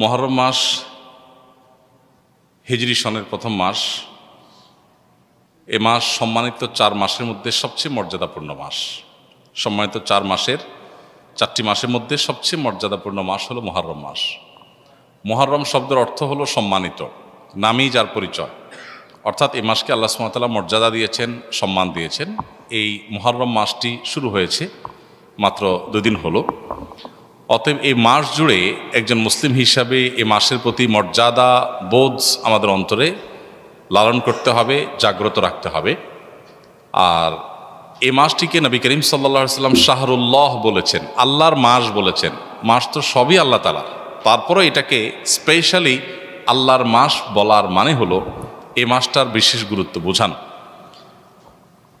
মুহররম মাস হিজরি সনের প্রথম মাস। এ মাস সম্মানিত 4 মাসের মধ্যে সবচেয়ে মর্যাদাপূর্ণ মাস। সম্মানিত 4টি মাসের মধ্যে সবচেয়ে মর্যাদাপূর্ণ মাস হলো মুহররম মাস। মুহররম শব্দের অর্থ হলো সম্মানিত, নামই যার পরিচয়। অর্থাৎ এই মাসকে আল্লাহ সুবহানাহু ওয়া তাআলা মর্যাদা দিয়েছেন, সম্মান দিয়েছেন। এই মুহররম মাসটি শুরু হয়েছে মাত্র 2 দিন হলো। অতএব এই মাস জুড়ে একজন মুসলিম হিসাবে এই মাসের প্রতি মর্যাদা বোধ আমাদের অন্তরে লালন করতে হবে, জাগ্রত রাখতে হবে। আর এই মাসটিকে নবী করিম সাল্লাল্লাহু আলাইহি ওয়াসাল্লাম শাহরুল্লাহ বলেছেন, আল্লাহর মাস বলেছেন। মাস তো সবই আল্লাহ তাআলা, তারপরে এটাকে স্পেশালি আল্লাহর মাস বলার মানে হলো এই মাসটার বিশেষ গুরুত্ব বোঝানো।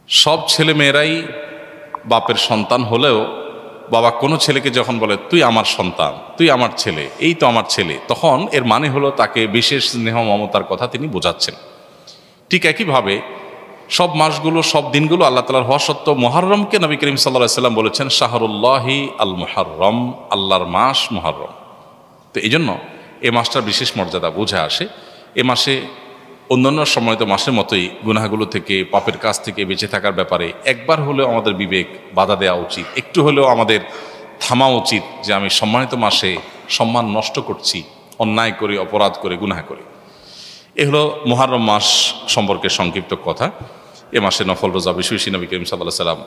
সব ছেলে মেয়েরাই বাপের সন্তান হলেও বাবা কোনো ছেলেকে যখন বলে তুই আমার সন্তান, তুই আমার ছেলে, এই তো আমার ছেলে, তখন এর মানে হলো তাকে বিশেষ স্নেহ মমতার কথা তিনি বোঝাচ্ছেন। ঠিক একইভাবে সব মাসগুলো, সব দিনগুলো আল্লাহ তাআলার হওয়া সত্ত্বেও মুহররমকে নবী করিম সাল্লাল্লাহু আলাইহি ওয়াসাল্লাম বলেছেন শাহরুল্লাহি আল মুহররম, আল্লাহর মাস মুহররম। তো এই জন্য এ মাসটার বিশেষ মর্যাদা বোঝা আসে। এ মাসে অন্যান্য সময়ত মাসের মতোই গুনাহগুলো থেকে, পাপের কাজ থেকে বেঁচে থাকার ব্যাপারে একবার হলেও আমাদের বিবেক বাধা দেওয়া উচিত, একটু হলেও আমাদের থামা উচিত যে আমি সম্মানিত মাসে সম্মান নষ্ট করছি, অন্যায় করে, অপরাধ করে, গুনাহ করে। এ হলো মুহররম মাস সম্পর্কে সংক্ষিপ্ত কথা। এ মাসে নফল রোজা বেশি বেশি নবী করিম সাল্লাল্লাহু আলাইহি ওয়াসাল্লাম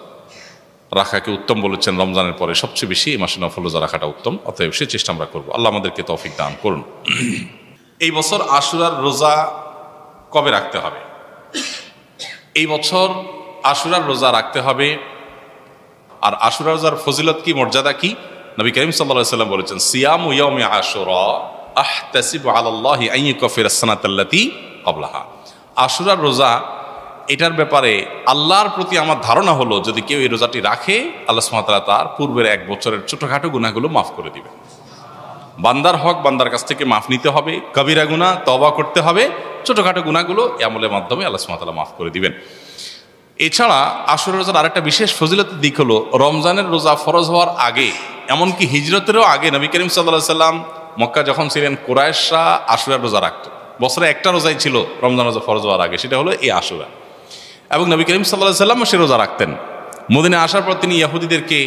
রাখাকে উত্তম বলেছেন। রমজানের পরে সবচেয়ে বেশি এই মাসে নফল রোজা রাখাটা উত্তম। অতএব সে চেষ্টা আমরা করবো। আল্লাহ আমাদেরকে তৌফিক দান করুন। এই বছর আশুরার রোজা কবে রাখতে হবে? এই বছর আশুরার রোজা রাখতে হবে। আর আশুরা রোজার ফজিলত কি, মর্যাদা কি? নবী করিম সাল্লাল্লাহু আলাইহি ওয়াসাল্লাম বলেছেন সিয়ামু ইয়াউমি আশুরা আহতাসিবু আলাল্লাহি আন ইউকাফিরাস সানাতাল্লাতী ক্বাবলাহা। আশুরার রোজা, এটার ব্যাপারে আল্লাহর প্রতি আমার ধারণা হলো যদি কেউ এই রোজাটি রাখে, আল্লাহ সুবহানাহু ওয়া তাআলা তার পূর্বের 1 বছরের ছোটখাটো গুনাহগুলো মাফ করে দিবেন। বান্দার হক বান্দার কাছ থেকে মাফ নিতে হবে, কবিরা গুনাহ তওবা করতে হবে, ছোটখাটো গুনাহগুলো এই আমলের মাধ্যমে আল্লাহ সুবহানাহু ওয়া তাআলা মাফ করে দিবেন। এছাড়া আশুরা রোজার আরেকটা বিশেষ ফজিলতের দিক হলো রমজানের রোজা ফরজ হওয়ার আগে, এমনকি হিজরতেরও আগে নবী করিম সাল্লাল্লাহু আলাইহি ওয়াসাল্লাম মক্কা যখন ছিলেন কুরাইশরা আশুরার রোজা রাখত। বছরে একটা রোজাই ছিল রমজান রোজা ফরজ হওয়ার আগে, সেটা হলো এই আশুরা। এবং নবী করিম সাল্লাল্লাহু আলাইহি ওয়াসাল্লামও সে রোজা রাখতেন। মদিনায় আসার পর তিনি ইহুদিদেরকে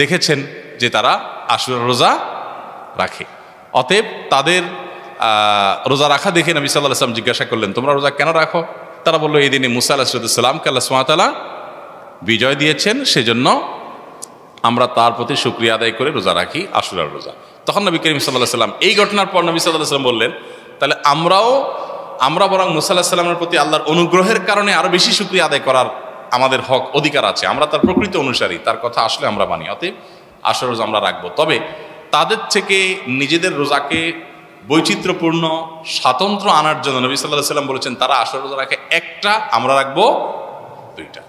দেখেছেন যে তারা আশুরার রোজা রাখে। অতএব তাদের রোজা রাখা দেখে নবী সাল্লাল্লাহু আলাইহি ওয়াসাল্লাম জিজ্ঞাসা করলেন, তোমরা রোজা কেন রাখো? তারা বললো, এই দিনে মুসা আলাইহিস সালামকে আল্লাহ সুবহানাহু ওয়া তাআলা বিজয় দিয়েছেন, সেজন্য আমরা তার প্রতি শুকরিয়া আদায় করে রোজা রাখি, আশুরার রোজা। তখন নবী করিম সাল্লাল্লাহু আলাইহি ওয়াসাল্লাম এই ঘটনার পর নবী সাল্লাল্লাহু আলাইহি ওয়াসাল্লাম বললেন, তাহলে আমরা বরং মুসা আলাইহিস সালামের প্রতি আল্লাহর অনুগ্রহের কারণে আরো বেশি শুকরিয়া আদায় করার আমাদের হক, অধিকার আছে। আমরা তার প্রকৃত অনুসারী, তার কথা আসলে আমরা মানি। অতএব আশুরা রোজা আমরা রাখবো। তবে তাদের থেকে নিজেদের রোজাকে বৈচিত্র্যপূর্ণ, স্বাতন্ত্র্য আনার জন্য নবী সাল্লাল্লাহু আলাইহি ওয়াসাল্লাম বলেছেন তারা আশুরা রোজা রাখে 1টা, আমরা রাখবো 2টা।